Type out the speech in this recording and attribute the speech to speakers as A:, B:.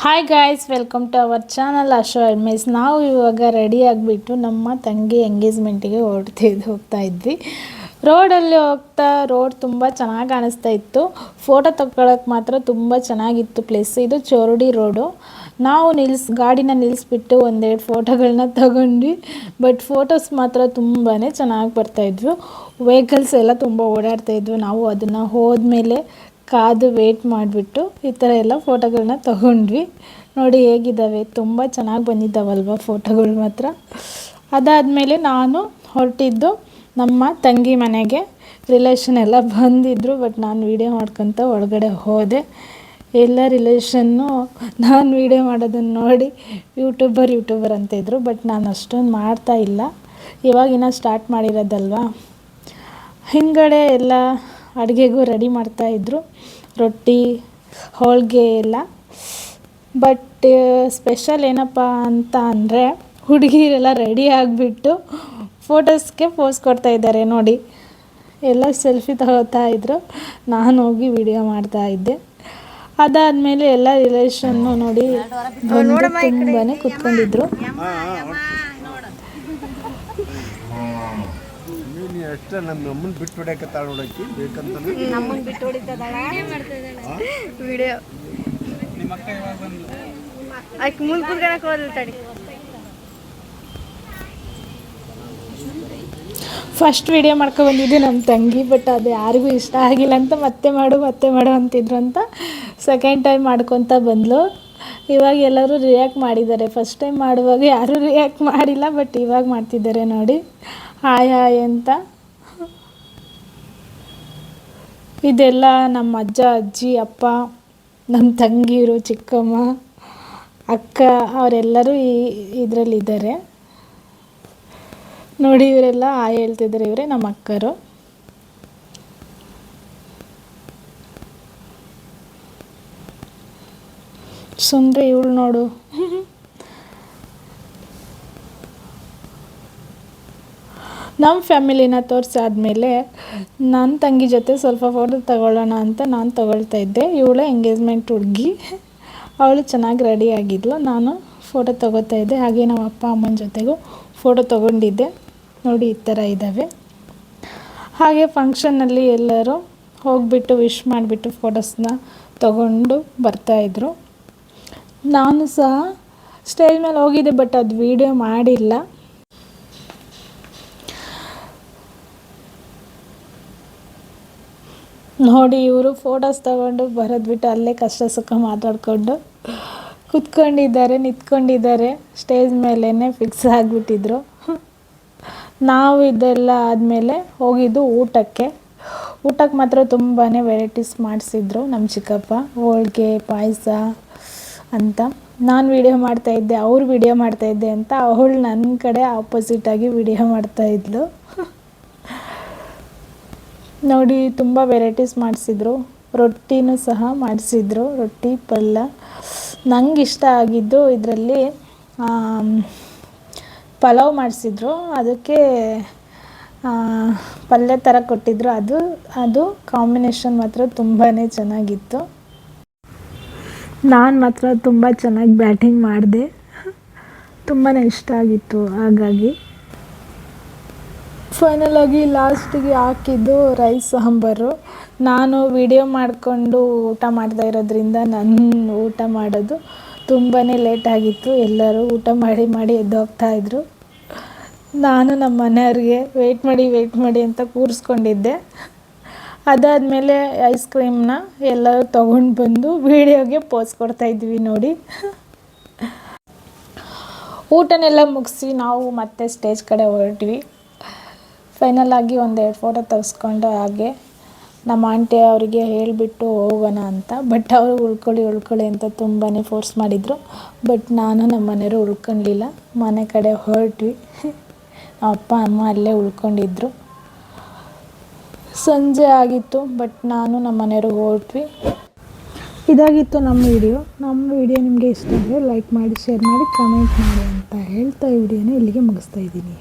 A: Hi guys, welcome to our channel ಆಶೋ ಎಡ್ಮೇಸ್. ನಾವು ಇವಾಗ ರೆಡಿ ಆಗಿಬಿಟ್ಟು ನಮ್ಮ ತಂಗಿ ಎಂಗೇಜ್ಮೆಂಟಿಗೆ ಹೋಗ್ತಾ ಇದ್ವಿ. ರೋಡಲ್ಲಿ ಹೋಗ್ತಾ ರೋಡ್ ತುಂಬ ಚೆನ್ನಾಗಿ ಕಾಣಿಸ್ತಾ ಇತ್ತು. ಫೋಟೋ ತಗೊಳಕ್ಕೆ ಮಾತ್ರ ತುಂಬ ಚೆನ್ನಾಗಿತ್ತು ಪ್ಲೇಸ್. ಇದು ಚೋರಡಿ ರೋಡು. ನಾವು ಗಾಡಿನ ನಿಲ್ಲಿಸ್ಬಿಟ್ಟು ಒಂದೆರಡು ಫೋಟೋಗಳನ್ನ ತಗೊಂಡ್ವಿ. ಬಟ್ ಫೋಟೋಸ್ ಮಾತ್ರ ತುಂಬಾ ಚೆನ್ನಾಗಿ ಬರ್ತಾಯಿದ್ವು. ವೆಹಿಕಲ್ಸ್ ಎಲ್ಲ ತುಂಬ ಓಡಾಡ್ತಾಯಿದ್ವು. ನಾವು ಅದನ್ನು ಹೋದ್ಮೇಲೆ ಕಾದು ವೇಟ್ ಮಾಡಿಬಿಟ್ಟು ಈ ಥರ ಎಲ್ಲ ಫೋಟೋಗಳನ್ನ ತಗೊಂಡ್ವಿ. ನೋಡಿ ಹೇಗಿದ್ದಾವೆ, ತುಂಬ ಚೆನ್ನಾಗಿ ಬಂದಿದ್ದಾವಲ್ವ ಫೋಟೋಗಳು ಮಾತ್ರ. ಅದಾದಮೇಲೆ ನಾನು ಹೊರಟಿದ್ದು ನಮ್ಮ ತಂಗಿ ಮನೆಗೆ. ರಿಲೇಷನ್ ಎಲ್ಲ ಬಂದಿದ್ದರು, ಬಟ್ ನಾನು ವೀಡಿಯೋ ಮಾಡ್ಕೊತ ಒಳಗಡೆ ಹೋದೆ. ಎಲ್ಲ ರಿಲೇಷನ್ನು ನಾನು ವೀಡಿಯೋ ಮಾಡೋದನ್ನು ನೋಡಿ ಯೂಟ್ಯೂಬರ್ ಅಂತ ಇದ್ದರು. ಬಟ್ ನಾನು ಅಷ್ಟೊಂದು ಮಾಡ್ತಾ ಇಲ್ಲ, ಇವಾಗಿನ ಸ್ಟಾರ್ಟ್ ಮಾಡಿರೋದಲ್ವ. ಹಿಂಗಡೆ ಎಲ್ಲ ಅಡುಗೆಗೂ ರೆಡಿ ಮಾಡ್ತಾಯಿದ್ರು, ರೊಟ್ಟಿ ಹೋಳಿಗೆ ಎಲ್ಲ. ಬಟ್ ಸ್ಪೆಷಲ್ ಏನಪ್ಪ ಅಂತ ಅಂದರೆ ಹುಡುಗಿರೆಲ್ಲ ರೆಡಿ ಆಗಿಬಿಟ್ಟು ಫೋಟೋಸ್ಗೆ ಪೋಸ್ ಕೊಡ್ತಾ ಇದ್ದಾರೆ. ನೋಡಿ, ಎಲ್ಲ ಸೆಲ್ಫಿ ತಗೋತಾ ಇದ್ರು, ನಾನು ಹೋಗಿ ವಿಡಿಯೋ ಮಾಡ್ತಾ ಇದ್ದೆ. ಅದಾದಮೇಲೆ ಎಲ್ಲ ರಿಲೇಷನ್ನು ನೋಡಿ ತುಂಬಾ ಕೂತ್ಕೊಂಡಿದ್ರು.
B: ಅಷ್ಟೇ ನಮ್ಮ ಅಮ್ಮನ ಬಿಟ್ಟು ಹೊಡ್ಯಾಕತ್ತಾಳ ನೋಡಕ್ಕೆ ಬೇಕಂತ
C: ನಮ್ಮನ್ನ ಬಿಟ್ಟು ಹೊಡಿತದಾಳ ವಿಡಿಯೋ. ನಿಮ್ಮ ಅಕ್ಕ ಯಾವಾಗ ಬಂದ್ಲು? ಆಕೆ ಮುಂದೆ ಕೂತ್ಕೊಳ್ಳೋಕೆ ಹೋದ್ಲು ತಡಿ.
A: ಫಸ್ಟ್ ವಿಡಿಯೋ ಬಂದಿದ್ದೆ ನಮ್ಮ ತಂಗಿ, ಬಟ್ ಅದು ಯಾರಿಗೂ ಇಷ್ಟ ಆಗಿಲ್ಲ ಅಂತ ಮತ್ತೆ ಮಾಡು ಅಂತಿದ್ರು ಅಂತ ಸೆಕೆಂಡ್ ಟೈಮ್ ಮಾಡ್ಕೊತ ಬಂದಳು. ಇವಾಗ ಎಲ್ಲರೂ ರಿಯಾಕ್ಟ್ ಮಾಡಿದ್ದಾರೆ. ಫಸ್ಟ್ ಟೈಮ್ ಮಾಡುವಾಗ ಯಾರೂ ರಿಯಾಕ್ಟ್ ಮಾಡಿಲ್ಲ, ಬಟ್ ಇವಾಗ ಮಾಡ್ತಿದ್ದಾರೆ ನೋಡಿ, ಹಾಯ್ ಅಂತ. ಇದೆಲ್ಲ ನಮ್ಮ ಅಜ್ಜ, ಅಜ್ಜಿ, ಅಪ್ಪ, ನಮ್ಮ ತಂಗಿರು, ಚಿಕ್ಕಮ್ಮ, ಅಕ್ಕ ಅವರೆಲ್ಲರೂ ಇದರಲ್ಲಿದ್ದಾರೆ ನೋಡಿ. ಇವರೆಲ್ಲ ಹಾಯ್ ಹೇಳ್ತಿದ್ದಾರೆ. ಇವರೇ ನಮ್ಮ ಅಕ್ಕರು. ಸುಂದ್ರಿ ಇವಳು ನೋಡು. ನಮ್ಮ ಫ್ಯಾಮಿಲಿನ ತೋರಿಸಾದ್ಮೇಲೆ ನನ್ನ ತಂಗಿ ಜೊತೆ ಸ್ವಲ್ಪ ಫೋಟೋ ತಗೊಳ್ಳೋಣ ಅಂತ ನಾನು ತಗೊಳ್ತಾ ಇದ್ದೆ. ಇವಳು ಎಂಗೇಜ್ಮೆಂಟ್ ಹುಡುಗಿ, ಅವಳು ಚೆನ್ನಾಗಿ ರೆಡಿ ಆಗಿದ್ಲು. ನಾನು ಫೋಟೋ ತಗೋತಾ ಇದ್ದೆ. ಹಾಗೆ ನಮ್ಮ ಅಪ್ಪ ಅಮ್ಮನ ಜೊತೆಗೂ ಫೋಟೋ ತೊಗೊಂಡಿದ್ದೆ. ನೋಡಿ, ಈ ಥರ ಇದ್ದಾವೆ. ಹಾಗೆ ಫಂಕ್ಷನ್ನಲ್ಲಿ ಎಲ್ಲರೂ ಹೋಗಿಬಿಟ್ಟು ವಿಶ್ ಮಾಡಿಬಿಟ್ಟು ಫೋಟೋಸ್ನ ತಗೊಂಡು ಬರ್ತಾಯಿದ್ರು. ನಾನು ಸಹ ಸ್ಟೇಜ್ ಮೇಲೆ ಹೋಗಿದ್ದೆ, ಬಟ್ ಅದು ವೀಡಿಯೋ ಮಾಡಿಲ್ಲ. ನೋಡಿ, ಇವರು ಫೋಟೋಸ್ ತಗೊಂಡು ಬರೋದ್ಬಿಟ್ಟು ಅಲ್ಲೇ ಕಷ್ಟ ಸುಖ ಮಾತಾಡಿಕೊಂಡು ಕುತ್ಕೊಂಡಿದ್ದಾರೆ, ನಿಂತ್ಕೊಂಡಿದ್ದಾರೆ. ಸ್ಟೇಜ್ ಮೇಲೇ ಫಿಕ್ಸ್ ಆಗಿಬಿಟ್ಟಿದ್ರು. ನಾವು ಇದೆಲ್ಲ ಆದಮೇಲೆ ಹೋಗಿದ್ದು ಊಟಕ್ಕೆ ಮಾತ್ರ ತುಂಬಾ ವೆರೈಟೀಸ್ ಮಾಡಿಸಿದ್ರು ನಮ್ಮ ಚಿಕ್ಕಪ್ಪ. ಹೋಳಿಗೆ, ಪಾಯಸ ಅಂತ. ನಾನು ವೀಡಿಯೋ ಮಾಡ್ತಾಯಿದ್ದೆ, ಅವ್ರು ವೀಡಿಯೋ ಮಾಡ್ತಾಯಿದ್ದೆ ಅಂತ ಅವಳು ನನ್ನ ಕಡೆ ಆಪೋಸಿಟಾಗಿ ವೀಡಿಯೋ ಮಾಡ್ತಾಯಿದ್ಲು. ನೋಡಿ, ತುಂಬ ವೆರೈಟೀಸ್ ಮಾಡಿಸಿದ್ರು. ರೊಟ್ಟಿನೂ ಸಹ ಮಾಡಿಸಿದ್ರು, ರೊಟ್ಟಿ ಪಲ್ಯ. ನಂಗೆ ಇಷ್ಟ ಆಗಿದ್ದು ಇದರಲ್ಲಿ ಪಲಾವ್ ಮಾಡಿಸಿದ್ರು. ಅದಕ್ಕೆ ಪಲ್ಯ ಥರ ಕೊಟ್ಟಿದ್ರು. ಅದು ಕಾಂಬಿನೇಷನ್ ಮಾತ್ರ ತುಂಬಾ ಚೆನ್ನಾಗಿತ್ತು. ನಾನು ಮಾತ್ರ ತುಂಬ ಚೆನ್ನಾಗಿ ಬ್ಯಾಟಿಂಗ್ ಮಾಡಿದೆ, ತುಂಬಾ ಇಷ್ಟ ಆಗಿತ್ತು. ಹಾಗಾಗಿ ಫೈನಲ್ ಆಗಿ ಲಾಸ್ಟಿಗೆ ಹಾಕಿದ್ದು ರೈಸ್ ಸಾಂಬಾರು. ನಾನು ವಿಡಿಯೋ ಮಾಡಿಕೊಂಡು ಊಟ ಮಾಡ್ತಾ ಇರೋದ್ರಿಂದ ನನ್ನ ಊಟ ಮಾಡೋದು ತುಂಬಾ ಲೇಟ್ ಆಗಿತ್ತು. ಎಲ್ಲರೂ ಊಟ ಮಾಡಿ ಎದ್ದು ಹೋಗ್ತಾಯಿದ್ರು. ನಾನು ನಮ್ಮ ಮನೆಯವ್ರಿಗೆ ವೆಯ್ಟ್ ಮಾಡಿ ಅಂತ ಕೂರಿಸ್ಕೊಂಡಿದ್ದೆ. ಅದಾದಮೇಲೆ ಐಸ್ ಕ್ರೀಮ್ನ ಎಲ್ಲರೂ ತೊಗೊಂಡು ಬಂದು ವೀಡಿಯೋಗೆ ಪೋಸ್ ಕೊಡ್ತಾಯಿದ್ವಿ ನೋಡಿ. ಊಟನೆಲ್ಲ ಮುಗಿಸಿ ನಾವು ಮತ್ತೆ ಸ್ಟೇಜ್ ಕಡೆ ಹೊರಟ್ವಿ. ಫೈನಲ್ ಆಗಿ ಒಂದೆರಡು ಫೋಟೋ ತೆಗೆಸ್ಕೊಂಡು ಹಾಗೆ ನಮ್ಮ ಆಂಟಿ ಅವರಿಗೆ ಹೇಳಿಬಿಟ್ಟು ಹೋಗೋಣ ಅಂತ. ಬಟ್ ಅವರು ಉಳ್ಕೊಳ್ಳಿ ಅಂತ ತುಂಬಾ ಫೋರ್ಸ್ ಮಾಡಿದರು. ಬಟ್ ನಾನು ನಮ್ಮ ಮನೆಯವರು ಉಳ್ಕೊಳ್ಳಿಲ್ಲ, ಮನೆ ಕಡೆ ಹೊರಟ್ವಿ. ನಮ್ಮ ಅಪ್ಪ ಅಮ್ಮ ಅಲ್ಲೇ ಉಳ್ಕೊಂಡಿದ್ರು. ಸಂಜೆ ಆಗಿತ್ತು, ಬಟ್ ನಾನು ನಮ್ಮ ಮನೆಯವರು ಹೊರಟ್ವಿ. ಇದಾಗಿತ್ತು ನಮ್ಮ ವಿಡಿಯೋ ನಿಮಗೆ ಇಷ್ಟ ಆದರೆ ಲೈಕ್ ಮಾಡಿ, ಶೇರ್ ಮಾಡಿ, ಕಮೆಂಟ್ ಮಾಡಿ ಅಂತ ಹೇಳ್ತಾ ಈ ವಿಡಿಯೋನ ಇಲ್ಲಿಗೆ ಮುಗಿಸ್ತಾ ಇದ್ದೀನಿ.